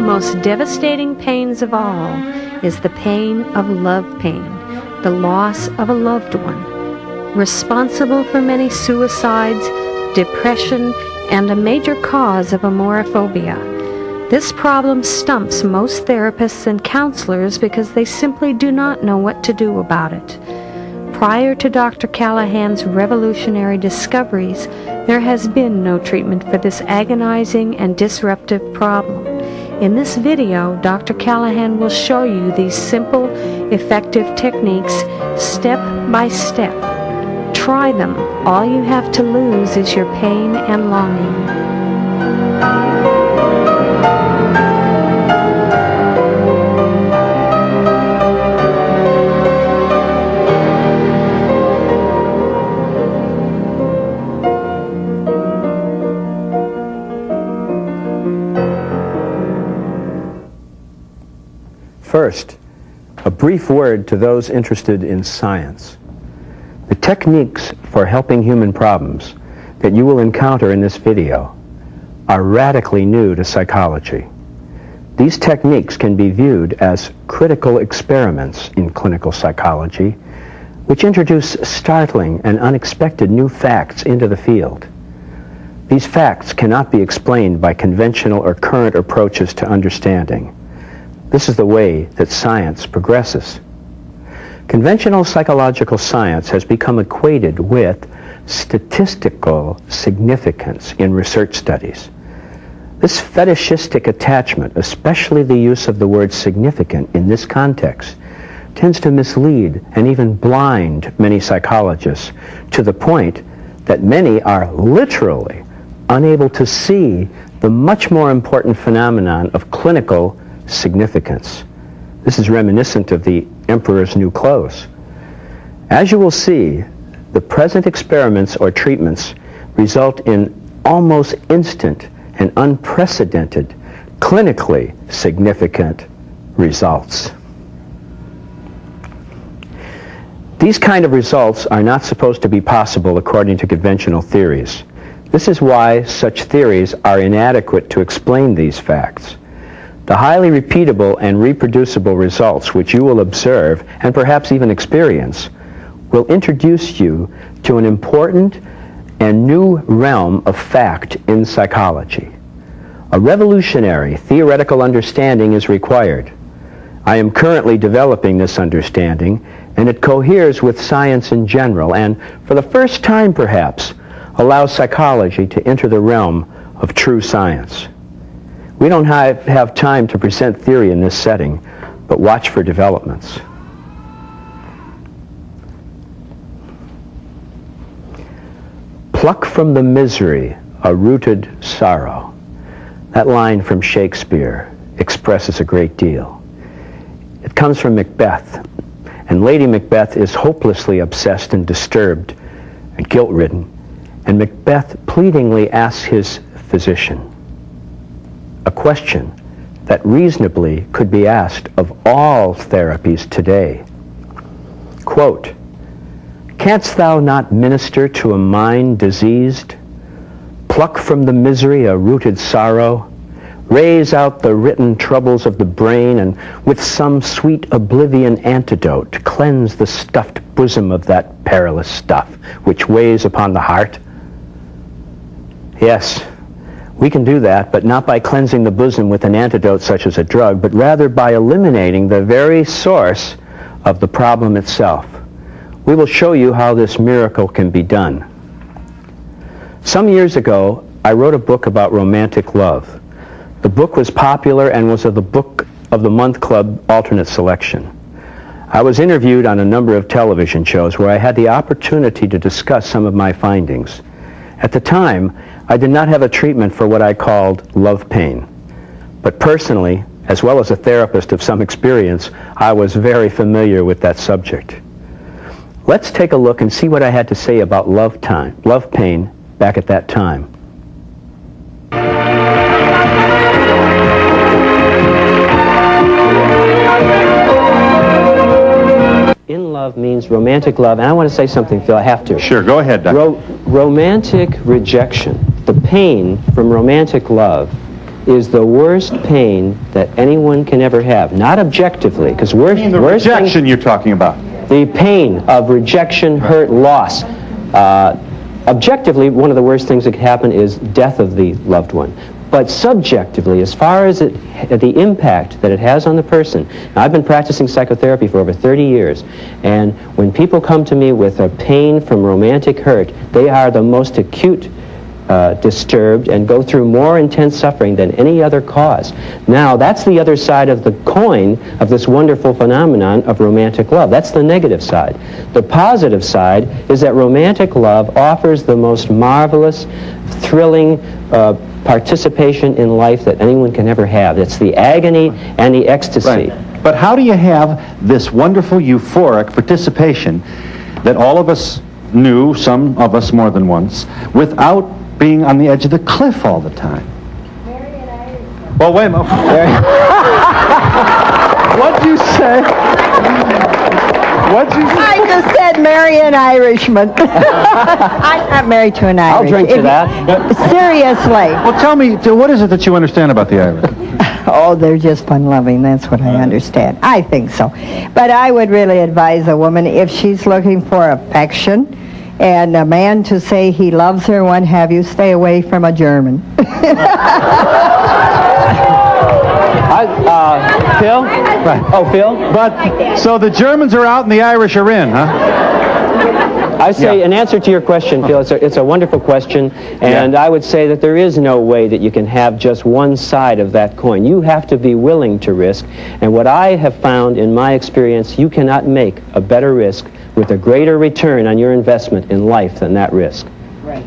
most devastating pains of all is the pain of love pain, the loss of a loved one, responsible for many suicides, depression, and a major cause of amorophobia. This problem stumps most therapists and counselors because they simply do not know what to do about it. Prior to Dr. Callahan's revolutionary discoveries, there has been no treatment for this agonizing and disruptive problem. In this video, Dr. Callahan will show you these simple, effective techniques step by step. Try them. All you have to lose is your pain and longing. First, a brief word to those interested in science. The techniques for helping human problems that you will encounter in this video are radically new to psychology. These techniques can be viewed as critical experiments in clinical psychology, which introduce startling and unexpected new facts into the field. These facts cannot be explained by conventional or current approaches to understanding. This is the way that science progresses. Conventional psychological science has become equated with statistical significance in research studies. This fetishistic attachment, especially the use of the word significant in this context, tends to mislead and even blind many psychologists to the point that many are literally unable to see the much more important phenomenon of clinical significance. This is reminiscent of the emperor's new clothes. As you will see, the present experiments or treatments result in almost instant and unprecedented, clinically significant results. These kind of results are not supposed to be possible according to conventional theories. This is why such theories are inadequate to explain these facts. The highly repeatable and reproducible results which you will observe and perhaps even experience will introduce you to an important and new realm of fact in psychology. A revolutionary theoretical understanding is required. I am currently developing this understanding, and it coheres with science in general and, for the first time perhaps, allows psychology to enter the realm of true science. We don't have time to present theory in this setting, but watch for developments. Pluck from the misery a rooted sorrow. That line from Shakespeare expresses a great deal. It comes from Macbeth, and Lady Macbeth is hopelessly obsessed and disturbed and guilt-ridden, and Macbeth pleadingly asks his physician a question that reasonably could be asked of all therapies today. Quote, "Canst thou not minister to a mind diseased? Pluck from the misery a rooted sorrow, raise out the written troubles of the brain, and with some sweet oblivion antidote cleanse the stuffed bosom of that perilous stuff which weighs upon the heart?" Yes, we can do that, but not by cleansing the bosom with an antidote such as a drug, but rather by eliminating the very source of the problem itself. We will show you how this miracle can be done. Some years ago, I wrote a book about romantic love. The book was popular and was of the Book of the Month Club alternate selection. I was interviewed on a number of television shows where I had the opportunity to discuss some of my findings. At the time, I did not have a treatment for what I called love pain. But personally, as well as a therapist of some experience, I was very familiar with that subject. Let's take a look and see what I had to say about love pain back at that time. In love means romantic love, and I want to say something, Phil, I have to. Sure, go ahead, Doctor. Romantic rejection, the pain from romantic love, is the worst pain that anyone can ever have. Not objectively, because The rejection you're talking about. the pain of rejection, hurt, loss. Objectively, one of the worst things that can happen is death of the loved one. But subjectively, as far as the impact that it has on the person, now, I've been practicing psychotherapy for over 30 years, and when people come to me with a pain from romantic hurt, they are the most acute disturbed and go through more intense suffering than any other cause. Now, that's the other side of the coin of this wonderful phenomenon of romantic love. That's the negative side. The positive side is that romantic love offers the most marvelous, thrilling participation in life that anyone can ever have. It's the agony and the ecstasy. Right. But how do you have this wonderful euphoric participation that all of us knew, some of us more than once, without being on the edge of the cliff all the time? Well, wait a minute. What'd you say? What'd you say? I just said marry an Irishman. I'm not married to an Irish. I'll drink to that. Seriously. Well, tell me, what is it that you understand about the Irish? Oh, they're just fun-loving. That's what I understand. I think so. But I would really advise a woman, if she's looking for affection and a man to say he loves her, what have you, stay away from a German. Phil? Right. Oh, Phil? But, so the Germans are out and the Irish are in, huh? I say, in answer to your question, Phil, it's a wonderful question, and I would say that there is no way that you can have just one side of that coin. You have to be willing to risk, and what I have found in my experience, you cannot make a better risk with a greater return on your investment in life than that risk. Right.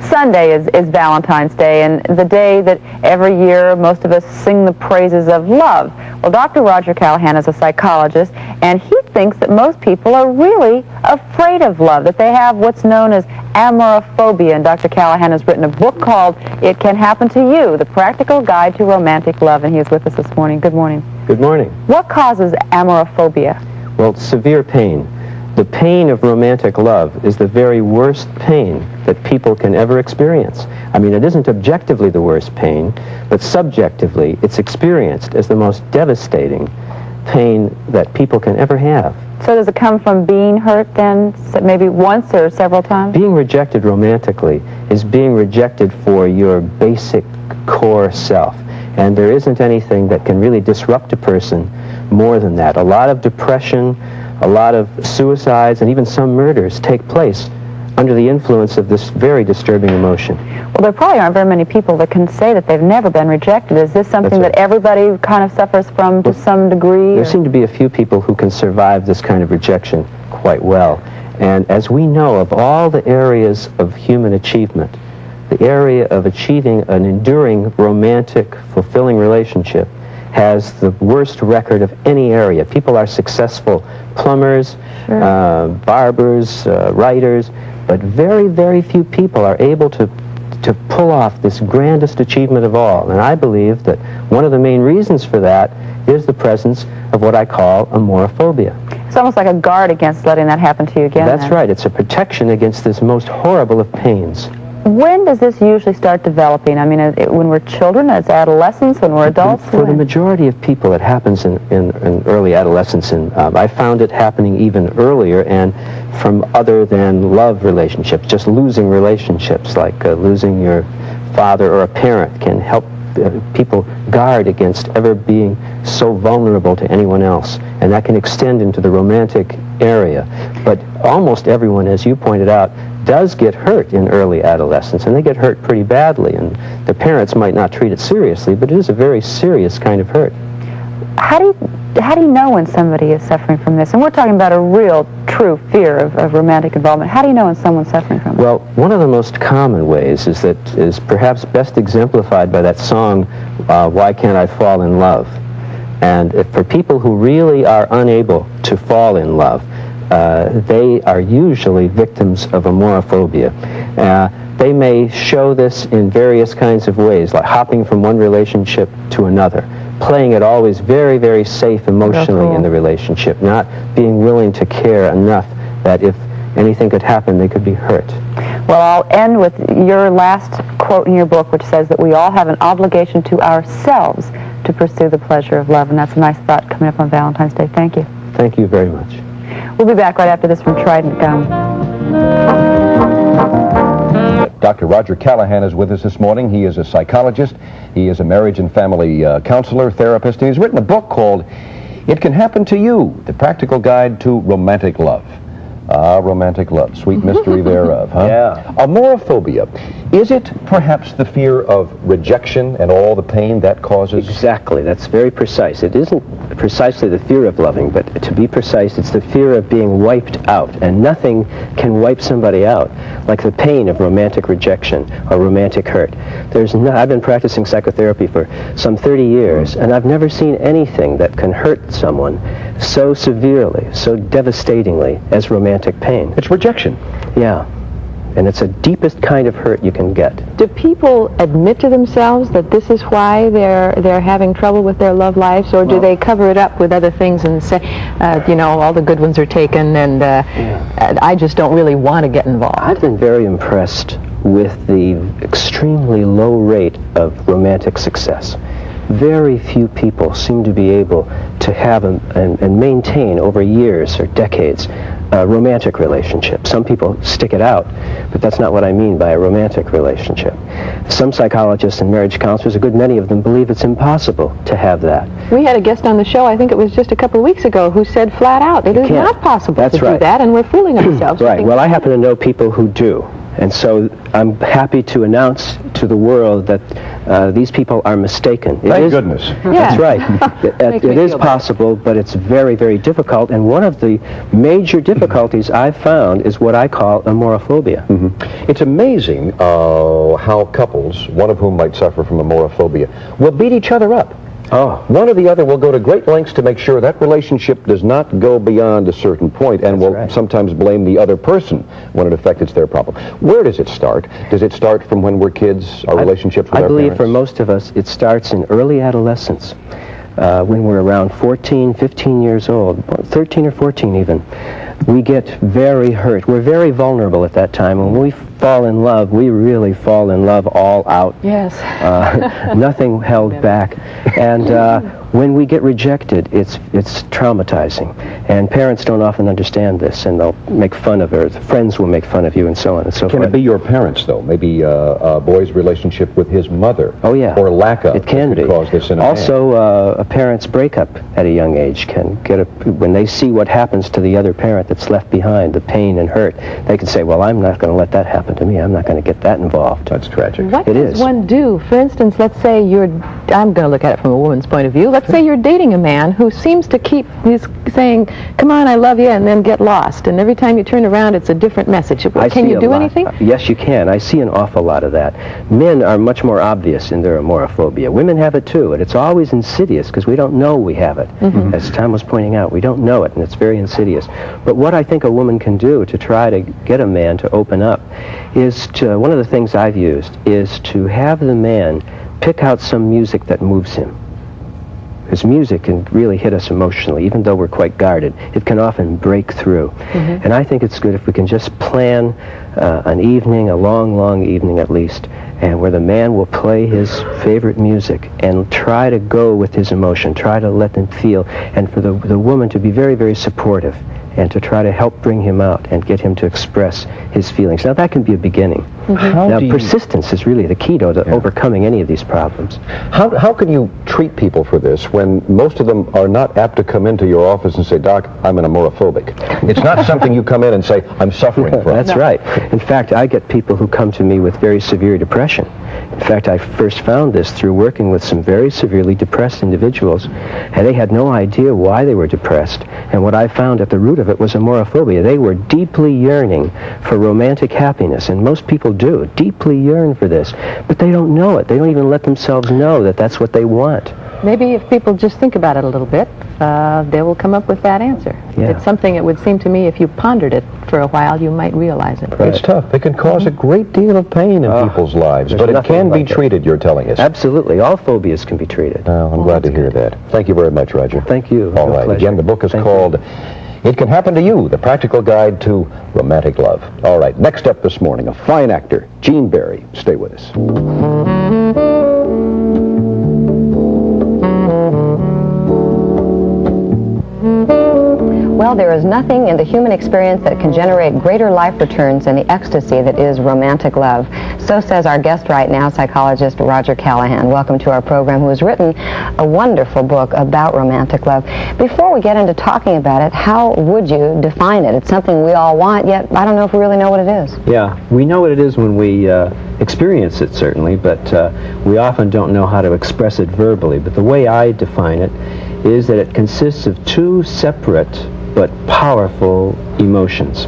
Sunday is Valentine's Day, and the day that every year most of us sing the praises of love. Well, Dr. Roger Callahan is a psychologist, and he thinks that most people are really afraid of love, that they have what's known as amorophobia. And Dr. Callahan has written a book called It Can Happen to You, The Practical Guide to Romantic Love, and he is with us this morning. Good morning. Good morning. What causes amorophobia? Well, severe pain. The pain of romantic love is the very worst pain that people can ever experience. I mean, it isn't objectively the worst pain, but subjectively it's experienced as the most devastating pain that people can ever have. So does it come from being hurt then, maybe once or several times? Being rejected romantically is being rejected for your basic core self. And there isn't anything that can really disrupt a person more than that. A lot of depression, a lot of suicides, and even some murders take place under the influence of this very disturbing emotion. Well, there probably aren't very many people that can say that they've never been rejected. Is this something that everybody kind of suffers from to some degree? There seem to be a few people who can survive this kind of rejection quite well. And as we know, of all the areas of human achievement, the area of achieving an enduring, romantic, fulfilling relationship has the worst record of any area. People are successful plumbers, barbers, writers, but very, very few people are able to pull off this grandest achievement of all. And I believe that one of the main reasons for that is the presence of what I call amorophobia. It's almost like a guard against letting that happen to you again. That's right. It's a protection against this most horrible of pains. When does this usually start developing? I mean, when we're children, as adolescents, when we're adults? For the majority of people, it happens in early adolescence, and I found it happening even earlier, and from other than love relationships, just losing relationships, like losing your father or a parent can help people guard against ever being so vulnerable to anyone else, and that can extend into the romantic area. But almost everyone, as you pointed out, does get hurt in early adolescence, and they get hurt pretty badly, and the parents might not treat it seriously, but it is a very serious kind of hurt. How do you know when somebody is suffering from this? And we're talking about a real, true fear of romantic involvement. How do you know when someone's suffering from it? Well, one of the most common ways is perhaps best exemplified by that song, Why Can't I Fall in Love? And for people who really are unable to fall in love, they are usually victims of amorophobia. They may show this in various kinds of ways, like hopping from one relationship to another, playing it always very, very safe emotionally in the relationship, not being willing to care enough that if anything could happen, they could be hurt. Well, I'll end with your last quote in your book, which says that we all have an obligation to ourselves to pursue the pleasure of love, and that's a nice thought coming up on Valentine's Day. Thank you. Thank you very much. We'll be back right after this from Trident Gum. Dr. Roger Callahan is with us this morning. He is a psychologist. He is a marriage and family counselor, therapist, and he's written a book called It Can Happen to You, The Practical Guide to Romantic Love. Romantic love, sweet mystery thereof, huh? Yeah. Amorophobia. Is it perhaps the fear of rejection and all the pain that causes? Exactly. That's very precise. It isn't precisely the fear of loving, but to be precise, it's the fear of being wiped out. And nothing can wipe somebody out like the pain of romantic rejection or romantic hurt. I've been practicing psychotherapy for some 30 years, and I've never seen anything that can hurt someone so severely, so devastatingly as romantic pain. It's rejection. Yeah. And it's the deepest kind of hurt you can get. Do people admit to themselves that this is why they're having trouble with their love lives, or do they cover it up with other things and say, all the good ones are taken, and I just don't really want to get involved? I've been very impressed with the extremely low rate of romantic success. Very few people seem to be able to have and maintain over years or decades a romantic relationship. Some people stick it out, but that's not what I mean by a romantic relationship. Some psychologists and marriage counselors, a good many of them, believe it's impossible to have that. We had a guest on the show, I think it was just a couple of weeks ago, who said flat out, it is not possible to do that, and we're fooling ourselves. Right. Well, I happen to know people who do. And so I'm happy to announce to the world that these people are mistaken. Thank goodness. That's right. It is possible, but it's very, very difficult. And one of the major difficulties I've found is what I call amorophobia. Mm-hmm. It's amazing how couples, one of whom might suffer from amorophobia, will beat each other up. Oh. One or the other will go to great lengths to make sure that relationship does not go beyond a certain point, and will sometimes blame the other person when in effect it's their problem. Where does it start? Does it start from when we're kids, our relationships with our parents? I believe for most of us it starts in early adolescence, when we're around 14, 15 years old, 13 or 14 even. We get very hurt. We're very vulnerable at that time. When we fall in love, we really fall in love all out. Yes. Nothing held back. And when we get rejected, it's traumatizing. And parents don't often understand this, and they'll make fun of it. Friends will make fun of you, and so on and so forth. Can it be your parents, though? Maybe a boy's relationship with his mother? Oh, yeah. Or lack of. It can be. Cause this in a also, a parent's breakup at a young age can get when they see what happens to the other parent that's left behind, the pain and hurt, they can say, well, I'm not going to let that happen to me. I'm not going to get that involved. That's tragic. What does one do? For instance, let's say I'm going to look at it from a woman's point of view. Let's say you're dating a man who seems to keep saying, come on, I love you, and then get lost. And every time you turn around, it's a different message. Can you do anything? Yes, you can. I see an awful lot of that. Men are much more obvious in their amorophobia. Women have it too, and it's always insidious because we don't know we have it. Mm-hmm. As Tom was pointing out, we don't know it, and it's very insidious. But what I think a woman can do to try to get a man to open up is one of the things I've used is to have the man pick out some music that moves him. Because music can really hit us emotionally, even though we're quite guarded. It can often break through. Mm-hmm. And I think it's good if we can just plan an evening, a long, long evening at least, and where the man will play his favorite music and try to go with his emotion, try to let them feel, and for the woman to be very, very supportive and to try to help bring him out and get him to express his feelings. Now, that can be a beginning. Mm-hmm. Now, persistence is really the key to overcoming any of these problems. How can you treat people for this when most of them are not apt to come into your office and say, Doc, I'm an amorophobik? It's not something you come in and say, I'm suffering from. That's right. In fact, I get people who come to me with very severe depression. In fact, I first found this through working with some very severely depressed individuals, and they had no idea why they were depressed. And what I found at the root of it was amorophobia. They were deeply yearning for romantic happiness, and most people do, deeply yearn for this, but they don't know it. They don't even let themselves know that that's what they want. maybe if people just think about it a little bit, they will come up with that answer. Yeah. It's something, it would seem to me, if you pondered it for a while, you might realize it. It's tough. It can cause a great deal of pain in people's lives, but it can be treated, you're telling us. Absolutely. All phobias can be treated. I'm glad to hear that. Thank you very much, Roger. Thank you. All right. Again, the book is called It Can Happen to You, The Practical Guide to Romantic Love. All right. Next up this morning, a fine actor, Gene Barry. Stay with us. Well, there is nothing in the human experience that can generate greater life returns than the ecstasy that is romantic love. So says our guest right now, psychologist Roger Callahan. Welcome to our program, who has written a wonderful book about romantic love. Before we get into talking about it, how would you define it? It's something we all want, yet I don't know if we really know what it is. Yeah, we know what it is when we experience it, certainly, but we often don't know how to express it verbally. But the way I define it is that it consists of two separate but powerful emotions.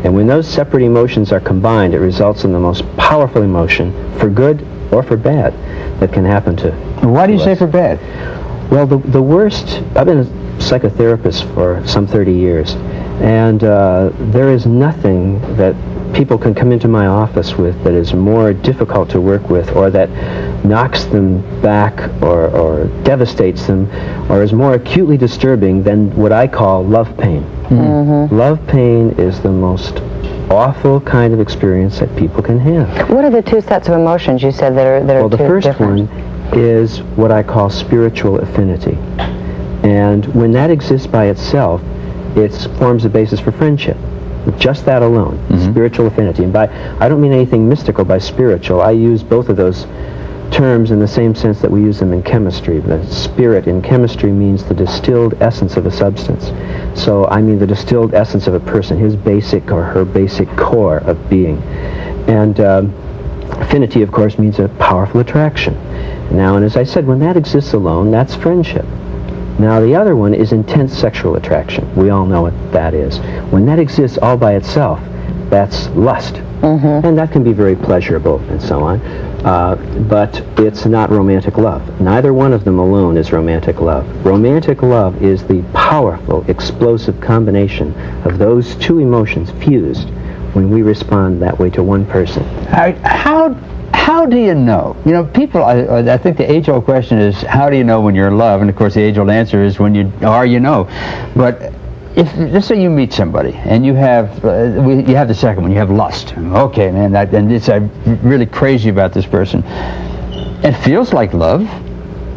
And when those separate emotions are combined, it results in the most powerful emotion, for good or for bad, that can happen to Why do you say for bad? Well, the worst, I've been a psychotherapist for some 30 years, and there is nothing that people can come into my office with that is more difficult to work with, or that knocks them back, or devastates them, or is more acutely disturbing than what I call love pain. Love pain is the most awful kind of experience that people can have. What are the two sets of emotions you said that are Well, the two first different? one is what I call spiritual affinity. And when that exists by itself, it forms a basis for friendship. Just that alone, spiritual affinity. And by, I don't mean anything mystical by spiritual. I use both of those terms in the same sense that we use them in chemistry. The spirit in chemistry means the distilled essence of a substance. So I mean the distilled essence of a person, his basic or her basic core of being. And affinity, of course, means a powerful attraction. Now, and as I said, when that exists alone, that's friendship. Now, the other one is intense sexual attraction. We all know what that is. When that exists all by itself, that's lust. And that can be very pleasurable and so on. But it's not romantic love. Neither one of them alone is romantic love. Romantic love is the powerful, explosive combination of those two emotions fused when we respond that way to one person. How do you know? You know, people, I think the age-old question is, how do you know when you're in love? And of course the age-old answer is, when you are, you know. But if, let's say you meet somebody and you have the second one, you have lust. Okay, man, and it's really crazy about this person. It feels like love,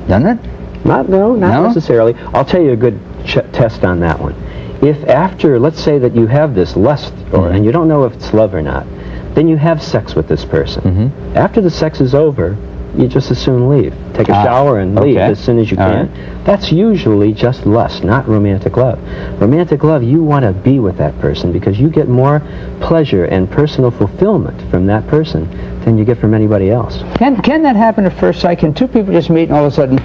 doesn't it? Not necessarily. I'll tell you a good test on that one. If after, let's say that you have this lust, and you don't know if it's love or not, then you have sex with this person. After the sex is over, you just as soon leave. Take a shower and leave as soon as you can. That's usually just lust, not romantic love. Romantic love, you want to be with that person because you get more pleasure and personal fulfillment from that person than you get from anybody else. Can that happen at first sight? Can two people just meet and all of a sudden,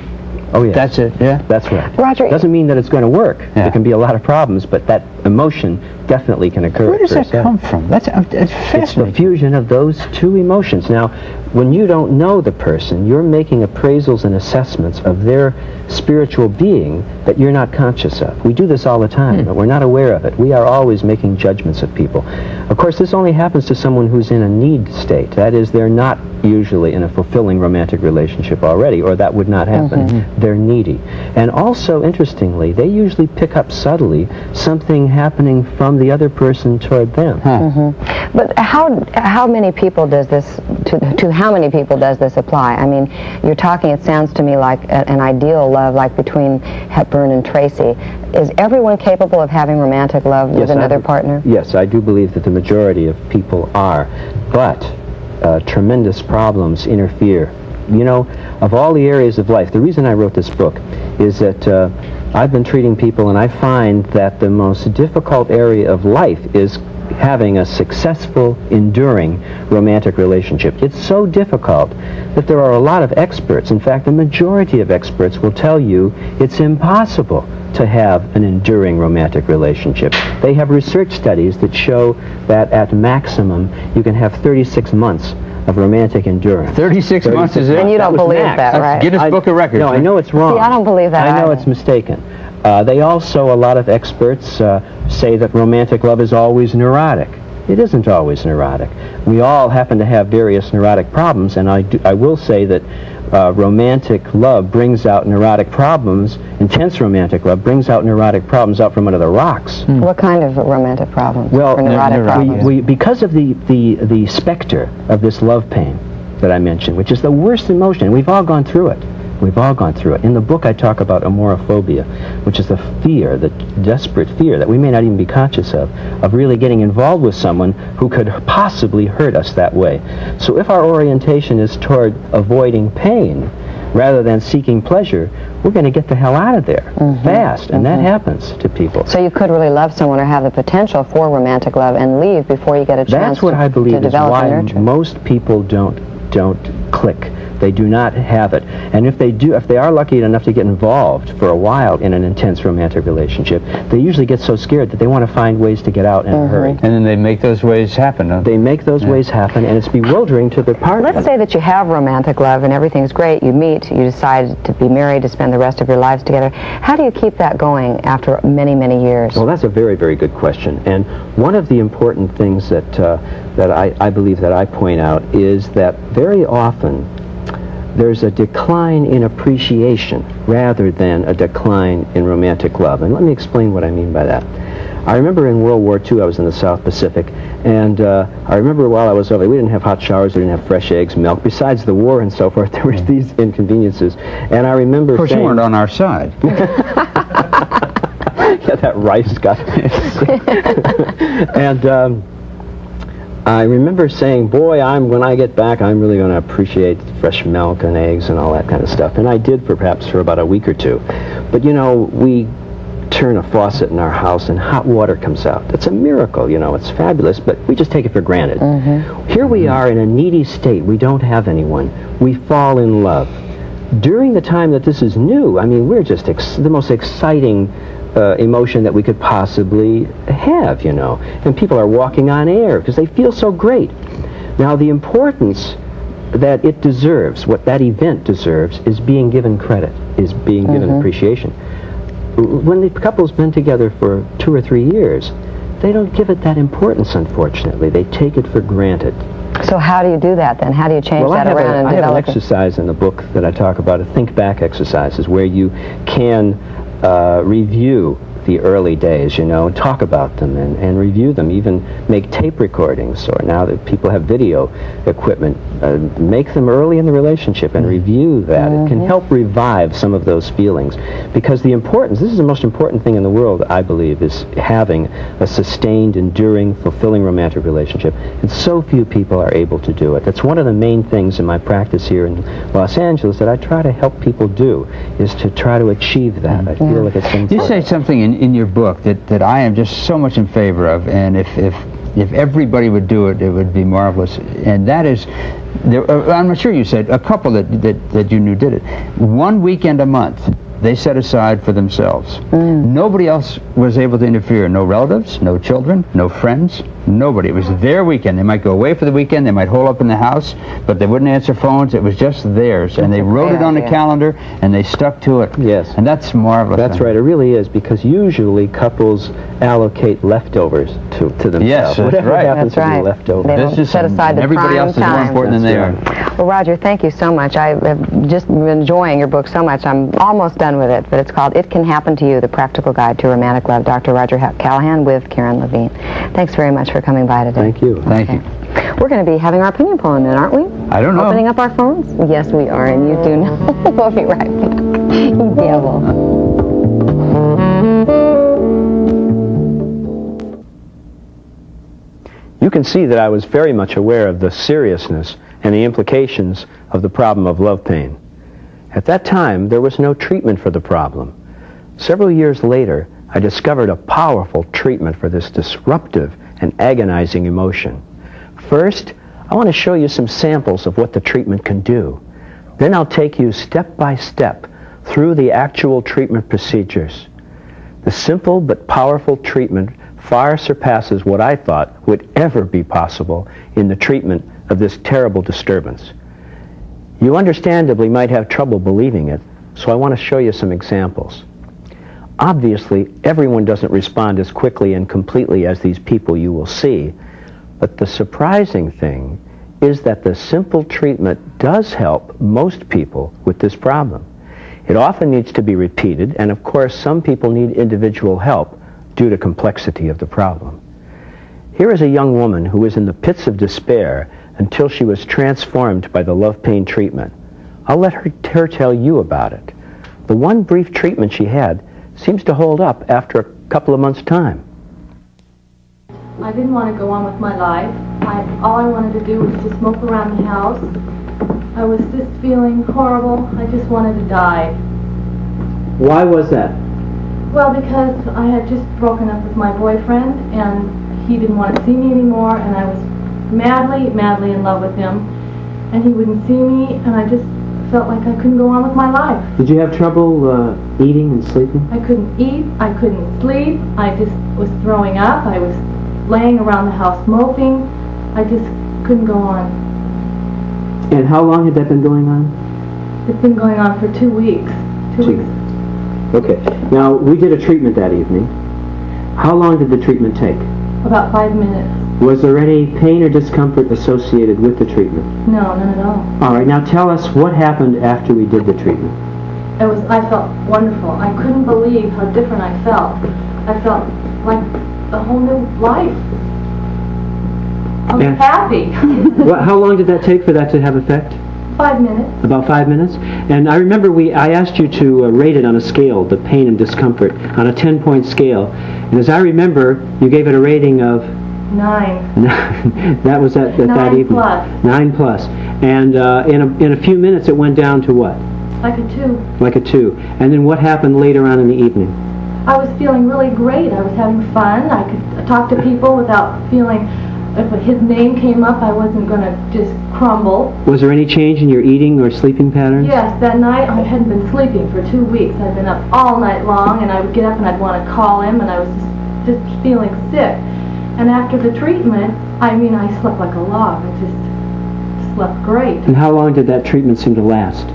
oh yeah, that's it? Yeah, that's right. Roger, doesn't mean that it's going to work. There can be a lot of problems, but that emotion definitely can occur. Where does that come from? That's fascinating. It's the fusion of those two emotions. Now, when you don't know the person, you're making appraisals and assessments of their spiritual being that you're not conscious of. We do this all the time, but we're not aware of it. We are always making judgments of people. Of course, this only happens to someone who's in a need state. That is, they're not usually in a fulfilling romantic relationship already, or that would not happen. They're needy. And also, interestingly, they usually pick up subtly something happening from the other person toward them. But how many people does this, to how many people does this apply? I mean, you're talking, it sounds to me like an ideal love, like between Hepburn and Tracy. Is everyone capable of having romantic love with another partner? Yes, I do believe that the majority of people are, but tremendous problems interfere. You know, of all the areas of life, the reason I wrote this book is that I've been treating people, and I find that the most difficult area of life is having a successful, enduring romantic relationship. It's so difficult that there are a lot of experts. In fact, the majority of experts will tell you it's impossible to have an enduring romantic relationship. They have research studies that show that at maximum you can have 36 months of romantic endurance. 36 months is it? And you don't believe max. that, That's right? Guinness Book of Records. No, I know it's wrong. See, I don't believe that I know either. it's mistaken. They also, a lot of experts say that romantic love is always neurotic. It isn't always neurotic. We all happen to have various neurotic problems, and I will say that romantic love brings out neurotic problems. Intense romantic love brings out neurotic problems out from under the rocks. What kind of romantic problems? Well, or neurotic problems? we because of the specter of this love pain that I mentioned, which is the worst emotion. We've all gone through it. We've all gone through it. In the book, I talk about amorophobia, which is the fear, the desperate fear that we may not even be conscious of really getting involved with someone who could possibly hurt us that way. So if our orientation is toward avoiding pain rather than seeking pleasure, we're going to get the hell out of there fast, and that happens to people. So you could really love someone or have the potential for romantic love and leave before you get a chance That's what I believe to is develop why and nurture. most people don't click. They do not have it. And if they do, if they are lucky enough to get involved for a while in an intense romantic relationship, they usually get so scared that they want to find ways to get out in a hurry. And then they make those ways happen, don't they? They make those ways happen, and it's bewildering to their partner. Let's say that you have romantic love and everything's great. You meet, you decide to be married, to spend the rest of your lives together. How do you keep that going after many, many years? Well, that's a very, very good question. And one of the important things that I believe that I point out is that very often there's a decline in appreciation rather than a decline in romantic love. And let me explain what I mean by that. I remember in World War II, I was in the South Pacific, and I remember while I was over there, we didn't have hot showers, we didn't have fresh eggs, milk. Besides the war and so forth, there were these inconveniences. And I remember Of course, you weren't on our side. Yeah, that rice got and I remember saying, boy, when I get back, I'm really going to appreciate fresh milk and eggs and all that kind of stuff. And I did perhaps for about a week or two. But, you know, we turn a faucet in our house and hot water comes out. It's a miracle, you know, it's fabulous, but we just take it for granted. Here we are in a needy state. We don't have anyone. We fall in love. During the time that this is new, I mean, we're just the most exciting emotion that we could possibly have, you know. And people are walking on air because they feel so great. Now, the importance that it deserves, what that event deserves, is being given credit, is being given appreciation. When the couple's been together for 2 or 3 years, they don't give it that importance, unfortunately. They take it for granted. So how do you do that then? How do you change that around and I have an develop it? exercise in the book that I talk about, a think back exercises, where you can review the early days, you know, and talk about them and review them, even make tape recordings, or now that people have video equipment, make them early in the relationship and review that. It can help revive some of those feelings, because the importance, this is the most important thing in the world, I believe, is having a sustained, enduring, fulfilling romantic relationship, and so few people are able to do it. That's one of the main things in my practice here in Los Angeles that I try to help people do, is to try to achieve that. I feel like it's important. You say something in your book that I am just so much in favor of, and if everybody would do it, it would be marvelous. And that is, I'm sure you said a couple that you knew did it. 1 weekend a month they set aside for themselves. Nobody else was able to interfere. No relatives, no children, no friends, nobody. It was their weekend. They might go away for the weekend, they might hole up in the house, but they wouldn't answer phones. It was just theirs, and they wrote it on the calendar, and they stuck to it. Yes. And that's marvelous. That's right, it really is, because usually couples allocate leftovers to themselves. Yes, that's Whatever right. happens That's to be right. leftovers. They This don't is set aside the everybody prime else is more time. important than they are. Well, Roger, thank you so much. I have just been enjoying your book so much. I'm almost done with it, but it's called It Can Happen to You, The Practical Guide to Romantic Love. Dr. Roger Callahan with Karen Levine. Thanks very much for coming by today. Thank you. Thank you. We're going to be having our opinion poll in a minute, aren't we? I don't know. Opening up our phones? Yes, we are, and you do know. We'll be right back. You devil. You can see that I was very much aware of the seriousness and the implications of the problem of love pain. At that time, there was no treatment for the problem. Several years later, I discovered a powerful treatment for this disruptive and agonizing emotion. First, I want to show you some samples of what the treatment can do. Then I'll take you step by step through the actual treatment procedures. The simple but powerful treatment far surpasses what I thought would ever be possible in the treatment of this terrible disturbance. You understandably might have trouble believing it, so I want to show you some examples. Obviously, everyone doesn't respond as quickly and completely as these people you will see, but the surprising thing is that the simple treatment does help most people with this problem. It often needs to be repeated, and of course some people need individual help due to complexity of the problem. Here is a young woman who was in the pits of despair until she was transformed by the love pain treatment. I'll let her tell you about it. The one brief treatment she had seems to hold up after a couple of months' time. I didn't want to go on with my life. All I wanted to do was to smoke around the house. I was just feeling horrible. I just wanted to die. Why was that? Well, because I had just broken up with my boyfriend, and he didn't want to see me anymore, and I was madly, madly in love with him, and he wouldn't see me, and I just felt like I couldn't go on with my life. Did you have trouble eating and sleeping? I couldn't eat, I couldn't sleep, I just was throwing up, I was laying around the house moping, I just couldn't go on. And how long had that been going on? It's been going on for 2 weeks. 2 weeks. Okay. Now, we did a treatment that evening. How long did the treatment take? About 5 minutes. Was there any pain or discomfort associated with the treatment? No, none at all. All right. Now, tell us what happened after we did the treatment. I felt wonderful. I couldn't believe how different I felt. I felt like a whole new life. I was happy. How long did that take for that to have effect? 5 minutes. About 5 minutes? And I remember I asked you to rate it on a scale, the pain and discomfort, on a 10-point scale. And as I remember, you gave it a rating of? 9. That was at that evening. 9+. 9+. And in a few minutes it went down to what? Like a 2. Like a 2. And then what happened later on in the evening? I was feeling really great. I was having fun. I could talk to people without feeling, if his name came up, I wasn't going to just crumble. Was there any change in your eating or sleeping patterns? Yes, that night I hadn't been sleeping for 2 weeks. I'd been up all night long, and I would get up and I'd want to call him, and I was just feeling sick. And after the treatment, I slept like a log. I just slept great. And how long did that treatment seem to last?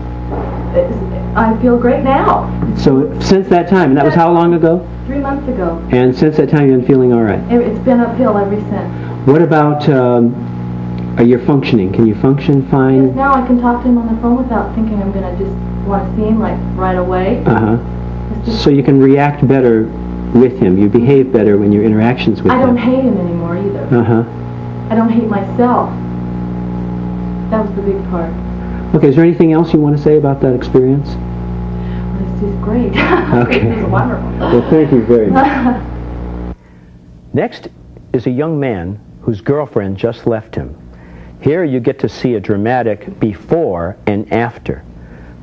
I feel great now. So since that time, and that was how long ago? 3 months ago. And since that time you've been feeling all right? It's been uphill ever since. What about your functioning? Can you function fine? Yes, now I can talk to him on the phone without thinking I'm going to just want to see him like right away. So you can react better with him. You behave better when your interactions with him. I don't hate him anymore either. I don't hate myself. That was the big part. Okay, is there anything else you want to say about that experience? Well, it's just great. Okay. It was wonderful. Well, thank you very much. Next is a young man whose girlfriend just left him. Here you get to see a dramatic before and after.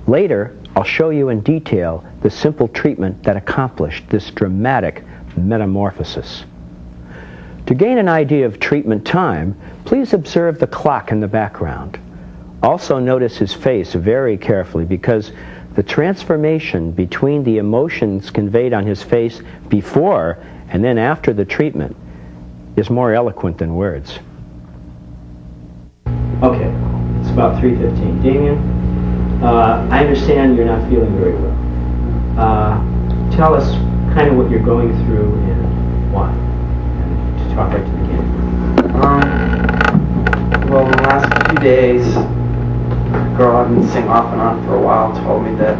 Later, I'll show you in detail the simple treatment that accomplished this dramatic metamorphosis. To gain an idea of treatment time, please observe the clock in the background. Also notice his face very carefully, because the transformation between the emotions conveyed on his face before and then after the treatment is more eloquent than words. Okay, it's about 3:15. Damien, I understand you're not feeling very well. Tell us kind of what you're going through and why. And to talk right to the beginning. Well, in the last few days, a girl I've been seeing off and on for a while told me that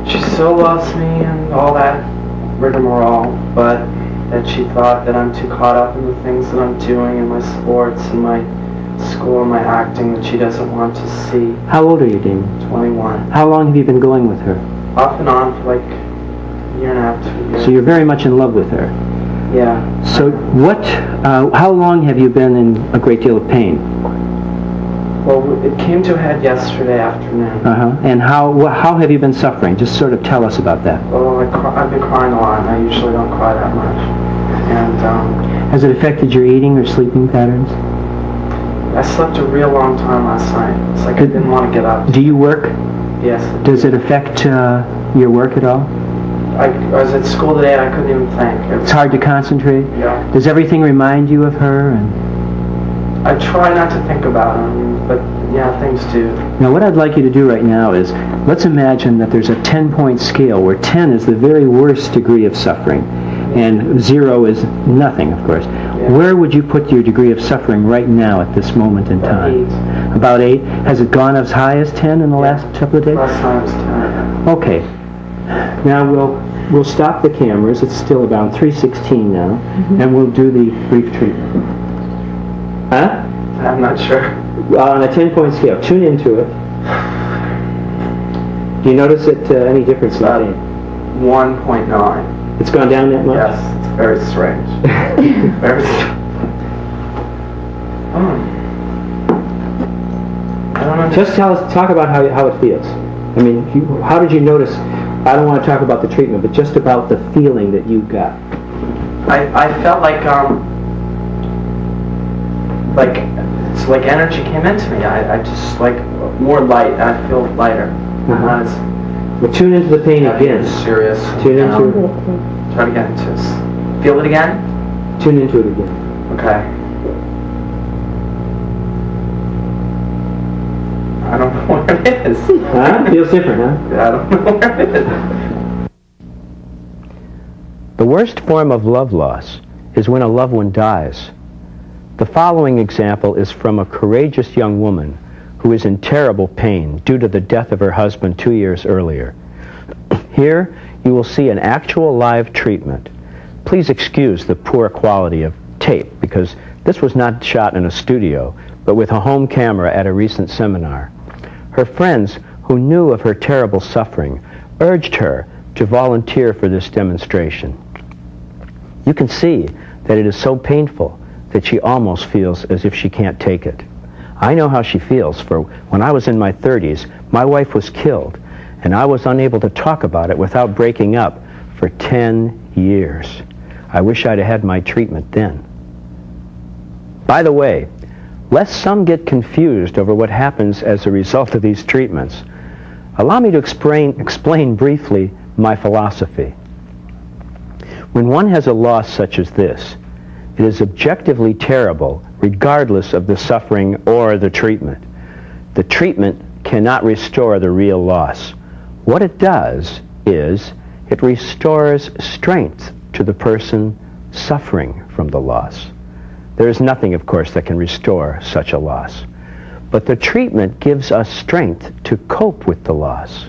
she still loves me and all that rigmarole, but that she thought that I'm too caught up in the things that I'm doing in my sports and my school and my acting that she doesn't want to see. How old are you, Damien? 21. How long have you been going with her? Off and on for like a year and a half, 2 years. So you're very much in love with her. Yeah. So how long have you been in a great deal of pain? Well, it came to a head yesterday afternoon. And how have you been suffering? Just sort of tell us about that. Well, I've been crying a lot, and I usually don't cry that much. And has it affected your eating or sleeping patterns? I slept a real long time last night. It's like I didn't want to get up. Do you work? Yes. Does it affect your work at all? I was at school today and I couldn't even think. It's hard to concentrate? Yeah. Does everything remind you of her? And I try not to think about them, but yeah, things do. now what I'd like you to do right now is, let's imagine that there's a 10-point scale where 10 is the very worst degree of suffering and 0 is nothing, of course. Where would you put your degree of suffering right now at this moment in time? About 8. Has it gone as high as 10 in the last couple of days? Last time was 10. Okay. Now we'll stop the cameras. It's still about 3:16 now, and we'll do the brief treatment. Huh? I'm not sure. On a 10-point scale, tune into it. Do you notice any difference in About pain? 1.9. It's gone down that much? Yes, it's very strange. Very strange. I don't know. Just talk about how it feels. I mean, how did you notice? I don't want to talk about the treatment, but just about the feeling that you got. I felt like it's like energy came into me. I just like more light. I feel lighter. Well, tune into the pain again. Serious. Tune into it. Try to get into it. Feel it again? Tune into it again. Okay. I don't know where it is. Huh? Feels different, huh? I don't know where it is. The worst form of love loss is when a loved one dies. The following example is from a courageous young woman who is in terrible pain due to the death of her husband 2 years earlier. Here, you will see an actual live treatment. Please excuse the poor quality of tape because this was not shot in a studio, but with a home camera at a recent seminar. Her friends, who knew of her terrible suffering, urged her to volunteer for this demonstration. You can see that it is so painful that she almost feels as if she can't take it. I know how she feels, for when I was in my 30s, my wife was killed, and I was unable to talk about it without breaking up for 10 years. I wish I'd had my treatment then. By the way, lest some get confused over what happens as a result of these treatments, allow me to explain briefly my philosophy. When one has a loss such as this, it is objectively terrible regardless of the suffering or the treatment. The treatment cannot restore the real loss. What it does is it restores strength to the person suffering from the loss. There is nothing, of course, that can restore such a loss. But the treatment gives us strength to cope with the loss.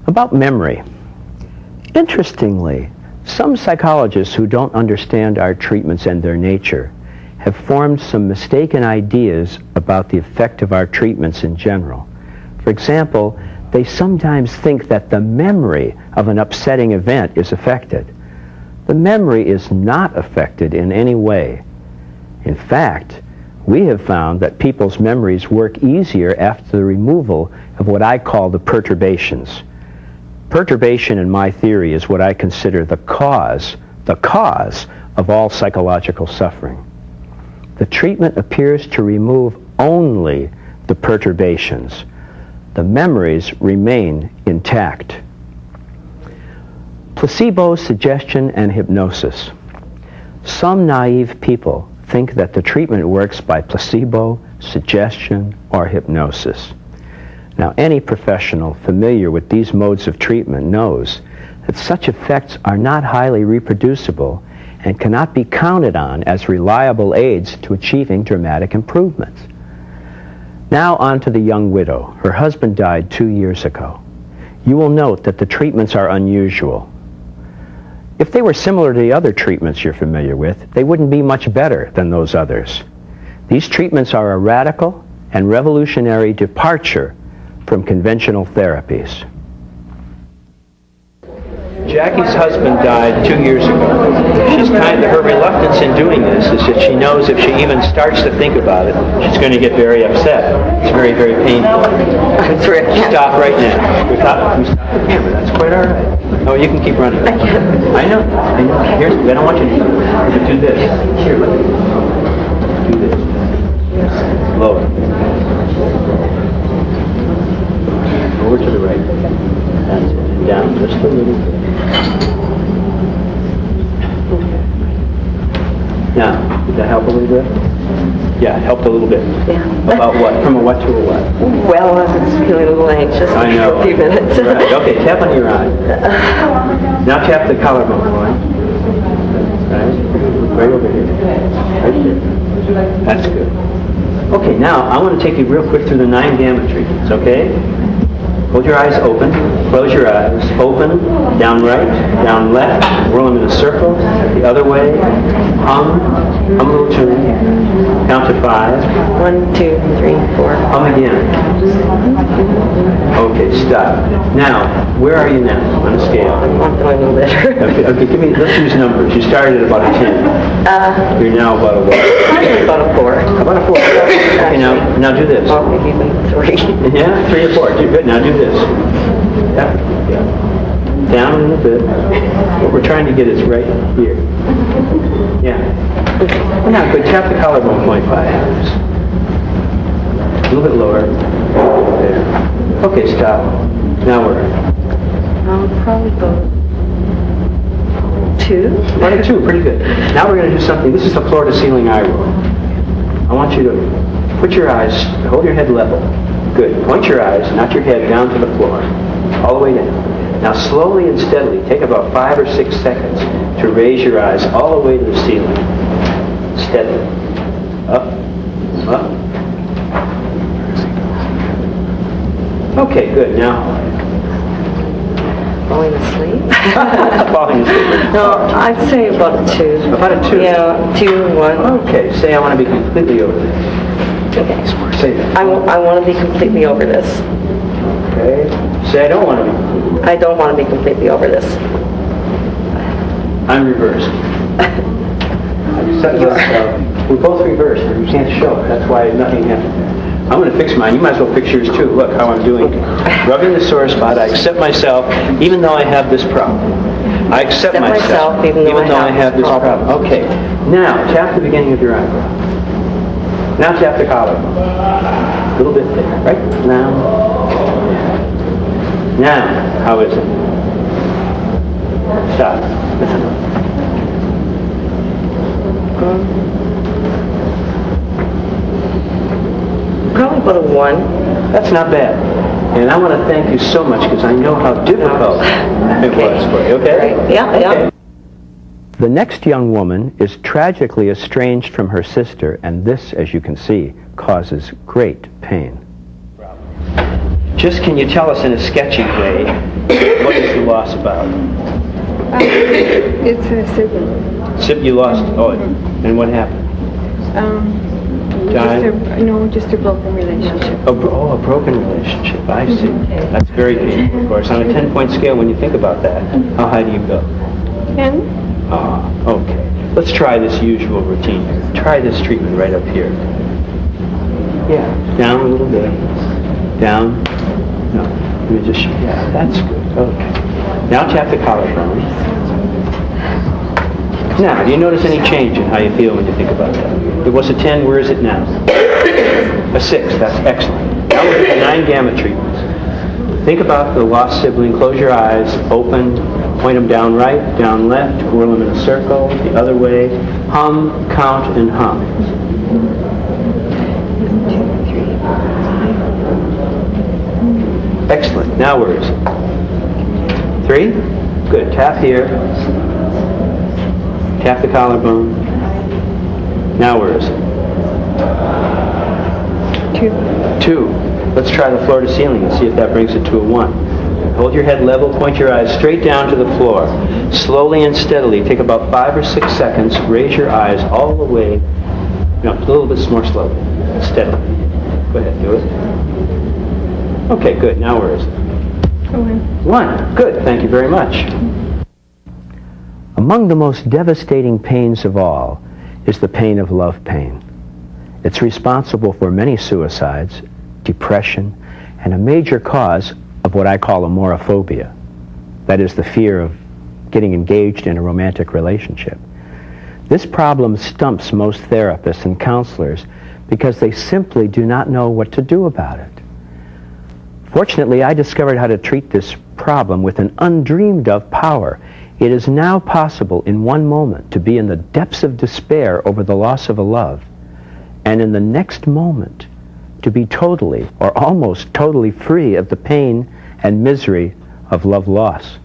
About memory. Interestingly, some psychologists who don't understand our treatments and their nature have formed some mistaken ideas about the effect of our treatments in general. For example, they sometimes think that the memory of an upsetting event is affected. The memory is not affected in any way. In fact, we have found that people's memories work easier after the removal of what I call the perturbations. Perturbation, in my theory, is what I consider the cause of all psychological suffering. The treatment appears to remove only the perturbations. The memories remain intact. Placebo, suggestion, and hypnosis. Some naive people think that the treatment works by placebo, suggestion, or hypnosis. Now, any professional familiar with these modes of treatment knows that such effects are not highly reproducible and cannot be counted on as reliable aids to achieving dramatic improvements. Now on to the young widow. Her husband died 2 years ago. You will note that the treatments are unusual. If they were similar to the other treatments you're familiar with, they wouldn't be much better than those others. These treatments are a radical and revolutionary departure from conventional therapies. Jackie's husband died 2 years ago. Her reluctance in doing this is that she knows if she even starts to think about it, she's going to get very upset. It's very, very painful. Stop right now. We stop the camera. That's quite all right. Oh, you can keep running. I know. Here's, I don't want you to do this. Here, look. Do this. Lower. Over to the right. That's it. Down just a little. that help a little bit? Yeah, helped a little bit. Yeah. About what? From a what to a what? Well, I was feeling a little anxious I know. for a few minutes. Right. Okay, tap on your eye. Now tap the collarbone point. Right over here. Right here. That's good. Okay, now I want to take you real quick through the 9 gamma treatments, okay? Hold your eyes open, close your eyes, open, down right, down left, whirl them in a circle, the other way, hum a little tune, count to 5. 1, 2, 3, 4. Hum again. Okay, stop. Now, where are you now on a scale? I'm feeling a little better. Okay, give me, let's use numbers. You started at about a 10. You're now about a what? About a 4. About a 4. Okay, now do this. Maybe even 3. Yeah, 3 or 4. Good. Now do this. Yeah. Down a little bit. What we're trying to get is right here. Yeah. Now, good. Tap the collarbone point 5 times. A little bit lower. There. Okay, stop. Now we're. Probably about 2. About a 2. Pretty good. Now we're going to do something. This is the floor to ceiling eye roll. I want you to put your eyes, hold your head level. Good. Point your eyes, not your head, down to the floor. All the way down. Now slowly and steadily, take about 5 or 6 seconds to raise your eyes all the way to the ceiling. Steadily. Up. Up. Okay, good. Now. Falling asleep? Falling asleep. No, I'd say about a 2. About a 2? Yeah, 2, 1. Okay, say I want to be completely over this. Okay. Say that. I want to be completely over this. Okay. Say I don't want to be. I don't want to be completely over this. I'm reversed. We're both reversed. You can't show it. That's why nothing happened. I'm going to fix mine. You might as well fix yours too. Look how I'm doing. Rubbing the sore spot. I accept myself even though I have this problem. I accept myself even though I have this problem. Okay. Now, tap the beginning of your eyebrow. Now tap the collarbone. A little bit there. Right? Now. Now, how is it? Stop. Listen. Probably about a 1. That's not bad. And I want to thank you so much because I know how difficult it was for you. Okay? Right. Yeah. Okay. The next young woman is tragically estranged from her sister, and this, as you can see, causes great pain. Just can you tell us in a sketchy way, what is the loss about? It's a sibling. You lost, and what happened? Just a broken relationship. A broken relationship, I see. That's very painful, of course. On a 10-point scale, when you think about that, how high do you go? 10. Okay. Let's try this usual routine here. Try this treatment right up here. Yeah, down a little bit. Down. No, let me just, yeah, that's good. Okay. Now tap the collarbone. Now, do you notice any change in how you feel when you think about that? It was a 10, where is it now? A 6, that's excellent. Now we're doing 9 gamma treatments. Think about the lost sibling, close your eyes, open, point them down right, down left, whirl them in a circle, the other way, hum, count, and hum. 1, 2, 3, 4, 5. Excellent. Now where is it? 3? Good. Tap here. Tap the collarbone. Now where is it? 2. Let's try the floor to ceiling and see if that brings it to a 1. Hold your head level, point your eyes straight down to the floor. Slowly and steadily, take about 5 or 6 seconds, raise your eyes all the way, no, a little bit more slowly, steadily. Go ahead, do it. Okay, good. Now where is it? 1. Good. Thank you very much. Among the most devastating pains of all is the pain of love pain. It's responsible for many suicides, depression, and a major cause of what I call amorophobia. That is the fear of getting engaged in a romantic relationship. This problem stumps most therapists and counselors because they simply do not know what to do about it. Fortunately, I discovered how to treat this problem with an undreamed of power It is now possible in one moment to be in the depths of despair over the loss of a love, and in the next moment to be totally or almost totally free of the pain and misery of love loss.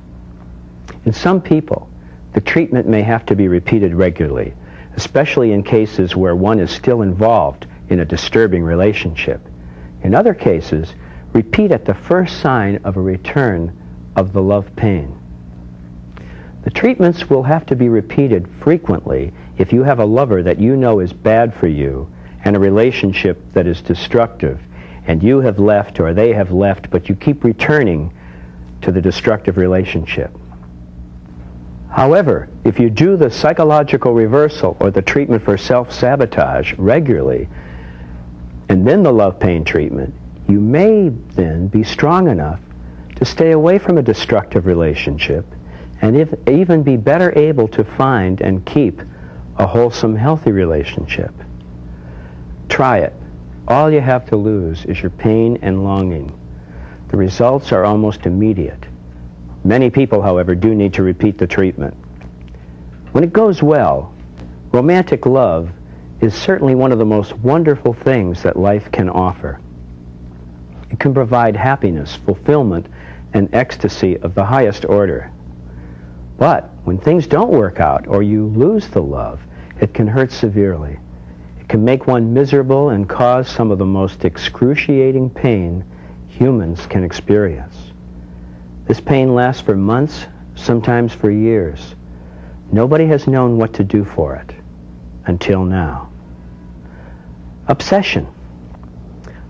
In some people, the treatment may have to be repeated regularly, especially in cases where one is still involved in a disturbing relationship. In other cases, repeat at the first sign of a return of the love pain. The treatments will have to be repeated frequently if you have a lover that you know is bad for you and a relationship that is destructive, and you have left or they have left, but you keep returning to the destructive relationship. However, if you do the psychological reversal or the treatment for self-sabotage regularly, and then the love pain treatment, you may then be strong enough to stay away from a destructive relationship and even be better able to find and keep a wholesome, healthy relationship. Try it. All you have to lose is your pain and longing. The results are almost immediate. Many people, however, do need to repeat the treatment. When it goes well, romantic love is certainly one of the most wonderful things that life can offer. It can provide happiness, fulfillment, and ecstasy of the highest order. But when things don't work out or you lose the love, it can hurt severely. It can make one miserable and cause some of the most excruciating pain humans can experience. This pain lasts for months, sometimes for years. Nobody has known what to do for it until now. Obsession.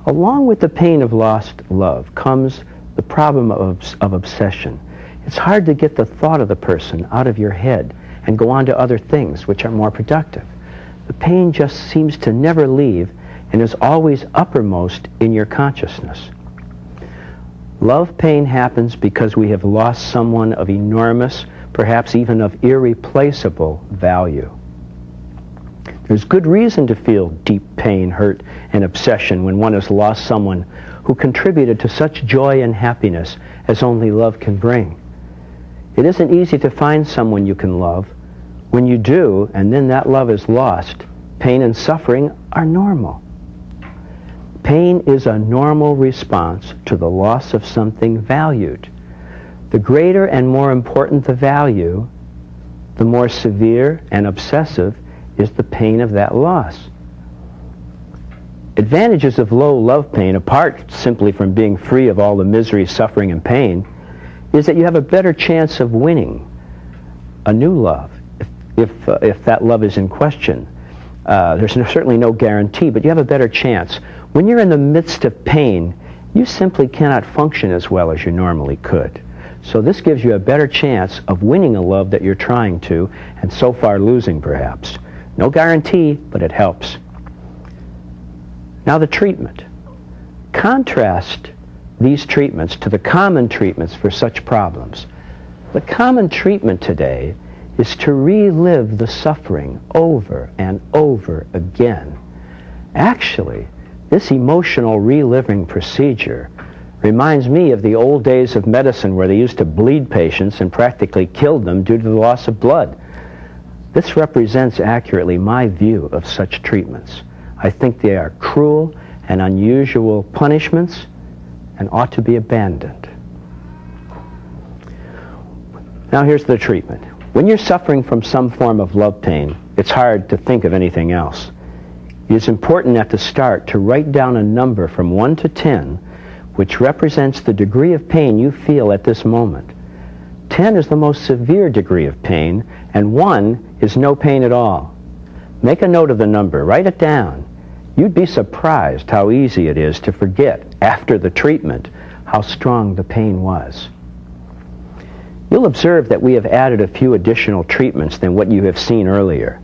Along with the pain of lost love comes the problem of obsession. It's hard to get the thought of the person out of your head and go on to other things which are more productive. The pain just seems to never leave and is always uppermost in your consciousness. Love pain happens because we have lost someone of enormous, perhaps even of irreplaceable value. There's good reason to feel deep pain, hurt, and obsession when one has lost someone who contributed to such joy and happiness as only love can bring. It isn't easy to find someone you can love. When you do, and then that love is lost, pain and suffering are normal. Pain is a normal response to the loss of something valued. The greater and more important the value, the more severe and obsessive is the pain of that loss. Advantages of low love pain, apart simply from being free of all the misery, suffering, and pain, is that you have a better chance of winning a new love if that love is in question. There's certainly no guarantee, but you have a better chance. When you're in the midst of pain, you simply cannot function as well as you normally could. So this gives you a better chance of winning a love that you're trying to, and so far losing perhaps. No guarantee, but it helps. Now the treatment. Contrast these treatments to the common treatments for such problems. The common treatment today is to relive the suffering over and over again. Actually, this emotional reliving procedure reminds me of the old days of medicine where they used to bleed patients and practically killed them due to the loss of blood. This represents accurately my view of such treatments. I think they are cruel and unusual punishments and ought to be abandoned. Now here's the treatment. When you're suffering from some form of love pain, it's hard to think of anything else. It is important at the start to write down a number from 1 to 10 which represents the degree of pain you feel at this moment. 10 is the most severe degree of pain, and 1 is no pain at all. Make a note of the number. Write it down. You'd be surprised how easy it is to forget, after the treatment, how strong the pain was. You'll observe that we have added a few additional treatments than what you have seen earlier.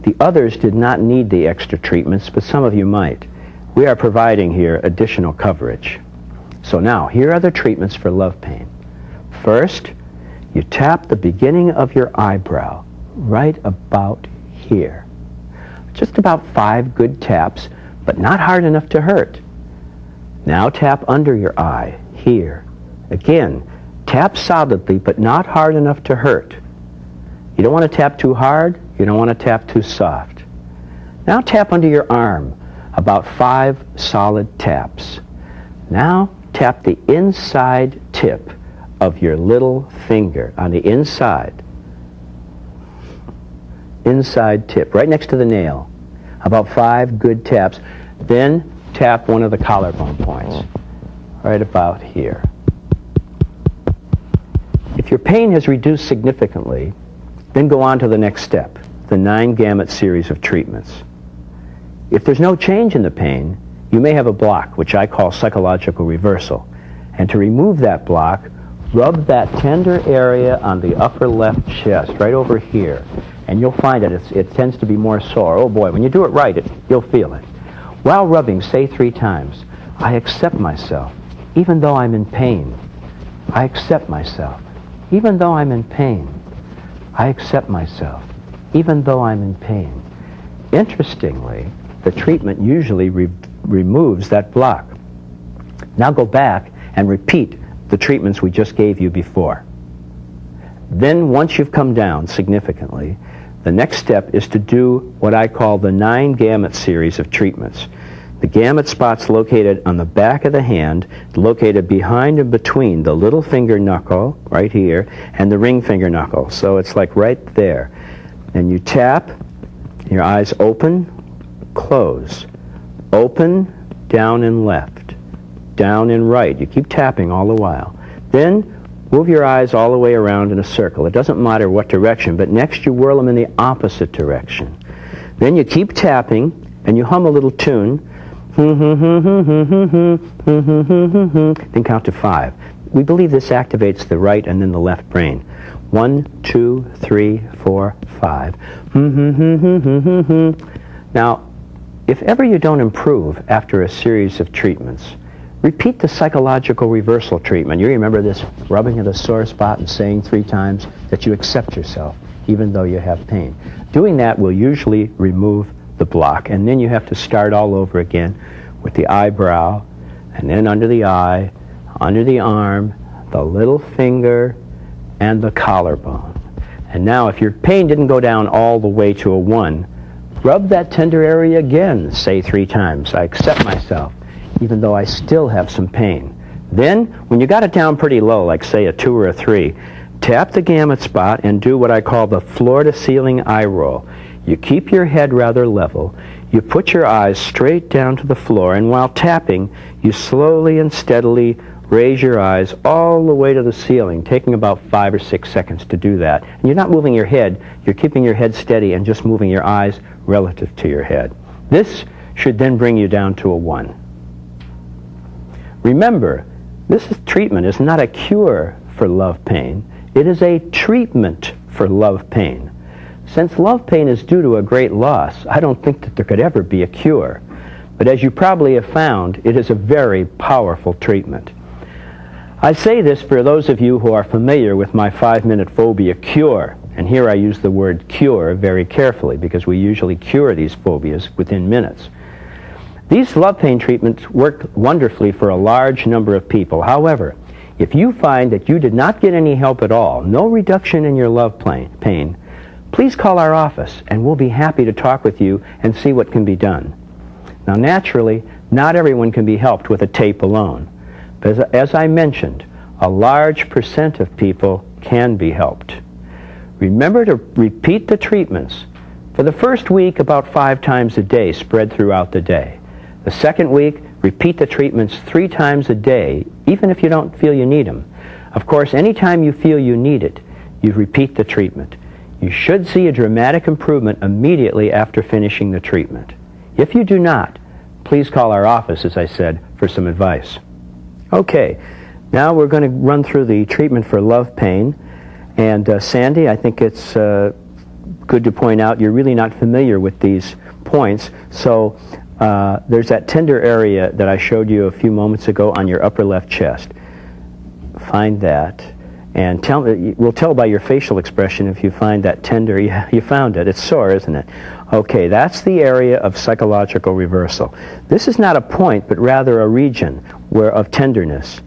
The others did not need the extra treatments, but some of you might. We are providing here additional coverage. So now, here are the treatments for love pain. First, you tap the beginning of your eyebrow, right about here. Just about 5 good taps, but not hard enough to hurt. Now tap under your eye, here. Again, tap solidly, but not hard enough to hurt. You don't want to tap too hard. You don't want to tap too soft. Now tap under your arm, about 5 solid taps. Now tap the inside tip of your little finger on the inside tip, right next to the nail. About 5 good taps. Then tap one of the collarbone points, right about here. If your pain has reduced significantly, then go on to the next step, the 9 gamut series of treatments. If there's no change in the pain, you may have a block, which I call psychological reversal. And to remove that block, rub that tender area on the upper left chest, right over here. And you'll find that it tends to be more sore. Oh boy, when you do it right, you'll feel it. While rubbing, say 3 times, I accept myself, even though I'm in pain. I accept myself, even though I'm in pain. I accept myself, even though I'm in pain. Interestingly, the treatment usually removes that block. Now go back and repeat the treatments we just gave you before. Then, once you've come down significantly, the next step is to do what I call the 9 gamut series of treatments. The gamut spot's located on the back of the hand, located behind and between the little finger knuckle, right here, and the ring finger knuckle. So it's like right there. And you tap, your eyes open, close, open, down and left, down and right. You keep tapping all the while. Then move your eyes all the way around in a circle. It doesn't matter what direction, but next you whirl them in the opposite direction. Then you keep tapping and you hum a little tune. Then count to 5. We believe this activates the right and then the left brain. 1, 2, 3, 4, 5. Now, if ever you don't improve after a series of treatments, repeat the psychological reversal treatment. You remember this rubbing of the sore spot and saying 3 times that you accept yourself, even though you have pain. Doing that will usually remove the block, and then you have to start all over again with the eyebrow, and then under the eye, under the arm, the little finger, and the collarbone. And now, if your pain didn't go down all the way to a 1, rub that tender area again, say 3 times. I accept myself, even though I still have some pain. Then, when you got it down pretty low, like say a 2 or a 3, tap the gamut spot and do what I call the floor-to-ceiling eye roll. You keep your head rather level, you put your eyes straight down to the floor, and while tapping, you slowly and steadily raise your eyes all the way to the ceiling, taking about 5 or 6 seconds to do that. And you're not moving your head, you're keeping your head steady and just moving your eyes relative to your head. This should then bring you down to a 1. Remember, treatment is not a cure for love pain. It is a treatment for love pain. Since love pain is due to a great loss, I don't think that there could ever be a cure. But as you probably have found, it is a very powerful treatment. I say this for those of you who are familiar with my 5-minute phobia cure. And here I use the word cure very carefully because we usually cure these phobias within minutes. These love pain treatments work wonderfully for a large number of people. However, if you find that you did not get any help at all, no reduction in your love pain, please call our office and we'll be happy to talk with you and see what can be done. Now naturally, not everyone can be helped with a tape alone. But as I mentioned, a large percent of people can be helped. Remember to repeat the treatments. For the first week, about 5 times a day, spread throughout the day. The second week, repeat the treatments 3 times a day, even if you don't feel you need them. Of course, anytime you feel you need it, you repeat the treatment. You should see a dramatic improvement immediately after finishing the treatment. If you do not, please call our office, as I said, for some advice. Okay, now we're going to run through the treatment for love pain. And Sandy, I think it's good to point out you're really not familiar with these points. So there's that tender area that I showed you a few moments ago on your upper left chest. Find that. And we'll tell by your facial expression if you find that tender. Yeah, you found it. It's sore, isn't it? Okay, that's the area of psychological reversal. This is not a point, but rather a region of tenderness.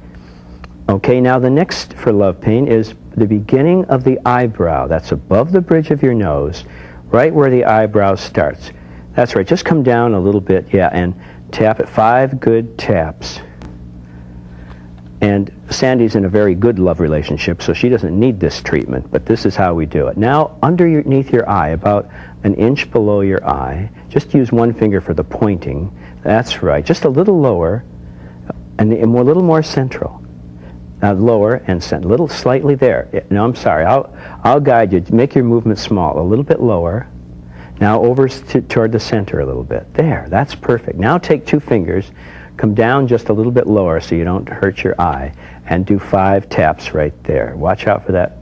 Okay, now the next for love pain is the beginning of the eyebrow. That's above the bridge of your nose, right where the eyebrow starts. That's right. Just come down a little bit, yeah, and tap it. 5 good taps. And Sandy's in a very good love relationship, so she doesn't need this treatment, but this is how we do it. Now, underneath your eye, about an inch below your eye, just use one finger for the pointing. That's right. Just a little lower, and a little more central. Now, lower and center. A little slightly there. No, I'm sorry. I'll guide you. Make your movement small. A little bit lower. Now over toward the center a little bit. There. That's perfect. Now take 2 fingers. Come down just a little bit lower so you don't hurt your eye, and do 5 taps right there. Watch out for that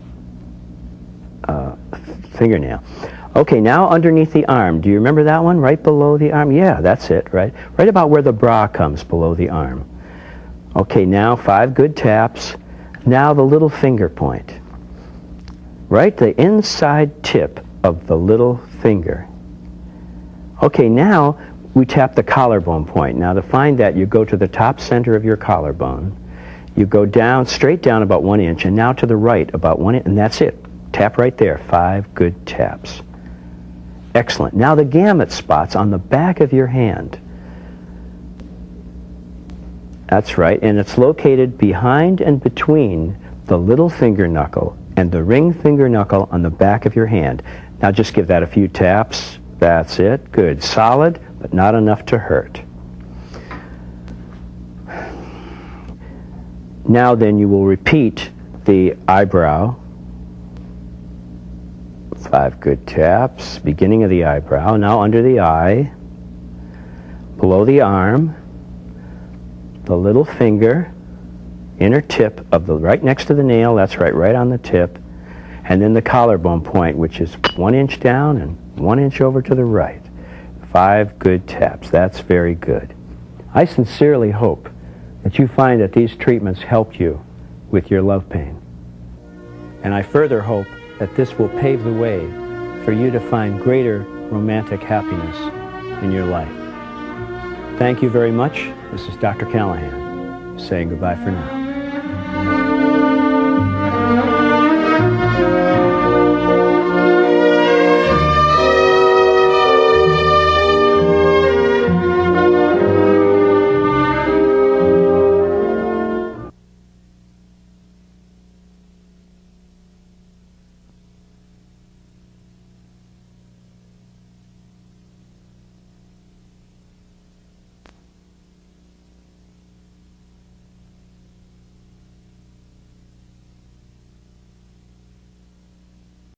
fingernail. Okay, now underneath the arm. Do you remember that one? Right below the arm? Yeah, that's it, right? Right about where the bra comes, below the arm. Okay, now 5 good taps. Now the little finger point. Right, the inside tip of the little finger. Okay, now we tap the collarbone point. Now to find that, you go to the top center of your collarbone. You go down, straight down about 1 inch, and now to the right about 1 inch, and that's it. Tap right there. 5 good taps. Excellent. Now the gamut spots on the back of your hand. That's right, and it's located behind and between the little finger knuckle and the ring finger knuckle on the back of your hand. Now just give that a few taps. That's it. Good. Solid, but not enough to hurt. Now then you will repeat the eyebrow. 5 good taps. Beginning of the eyebrow. Now under the eye. Below the arm. The little finger. Inner tip of the right next to the nail. That's right, right on the tip. And then the collarbone point, which is 1 inch down and 1 inch over to the right. 5 good taps. That's very good. I sincerely hope that you find that these treatments helped you with your love pain. And I further hope that this will pave the way for you to find greater romantic happiness in your life. Thank you very much. This is Dr. Callahan saying goodbye for now.